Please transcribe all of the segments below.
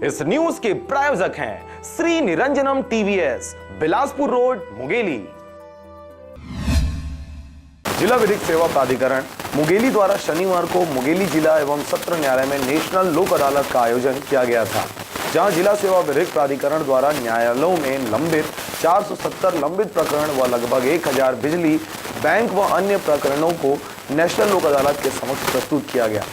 इस न्यूज के प्रायोजक हैं श्री निरंजनम टीवीएस, बिलासपुर रोड, मुंगेली। जिला विधिक सेवा प्राधिकरण मुंगेली द्वारा शनिवार को मुंगेली जिला एवं सत्र न्यायालय में नेशनल लोक अदालत का आयोजन किया गया था, जहां जिला सेवा विधिक प्राधिकरण द्वारा न्यायालयों में लंबित 470 लंबित प्रकरण व लगभग 1000 बिजली, बैंक व अन्य प्रकरणों को नेशनल लोक अदालत के समक्ष प्रस्तुत किया गया,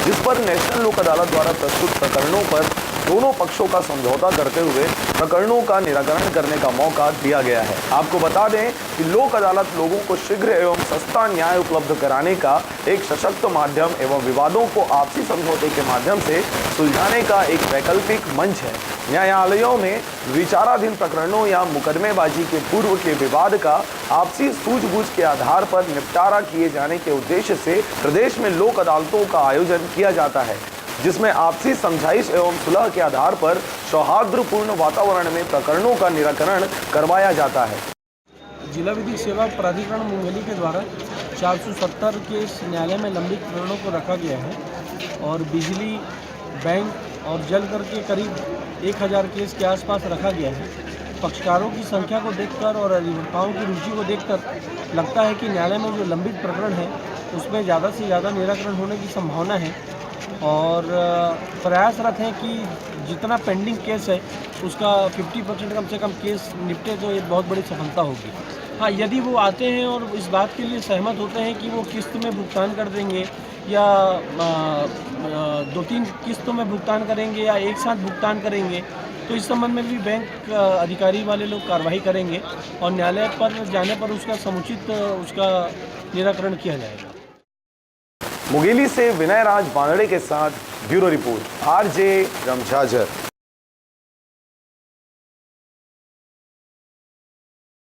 जिस पर नेशनल लोक अदालत द्वारा प्रस्तुत प्रकरणों पर दोनों पक्षों का समझौता करते हुए प्रकरणों का निराकरण करने का मौका दिया गया है। आपको बता दें कि लोक अदालत लोगों को शीघ्र एवं सस्ता न्याय उपलब्ध कराने का एक सशक्त माध्यम एवं विवादों को आपसी समझौते के माध्यम से सुलझाने का एक वैकल्पिक मंच है। न्यायालयों में विचाराधीन प्रकरणों या मुकदमेबाजी के पूर्व के विवाद का आपसी सूझबूझ के आधार पर निपटारा किए जाने के उद्देश्य से प्रदेश में लोक अदालतों का आयोजन किया जाता है, जिसमें आपसी समझाइश एवं सुलह के आधार पर सौहार्दपूर्ण वातावरण में प्रकरणों का निराकरण करवाया जाता है। जिला विधिक सेवा प्राधिकरण मुंगेली के द्वारा 470 केस न्यायालय में लंबित प्रकरणों को रखा गया है और बिजली, बैंक और जल कर के करीब 1000 केस के आसपास रखा गया है। पक्षकारों की संख्या को देखकर और अधिवक्ताओं की रुचि को देखकर लगता है कि न्यायालय में जो लंबित प्रकरण है उसमें ज़्यादा से ज़्यादा निराकरण होने की संभावना है और प्रयासरत हैं कि जितना पेंडिंग केस है उसका 50% कम से कम केस निपटे तो ये बहुत बड़ी सफलता होगी। हाँ, यदि वो आते हैं और इस बात के लिए सहमत होते हैं कि वो किस्त में भुगतान कर देंगे या 2-3 किस्तों में भुगतान करेंगे या एक साथ भुगतान करेंगे, तो इस संबंध में भी बैंक अधिकारी वाले लोग कार्रवाई करेंगे और न्यायालय पर जाने पर उसका समुचित उसका निराकरण किया जाएगा। मुंगेली से विनय राज बांदड़े के साथ ब्यूरो रिपोर्ट, आरजे रमझाझर।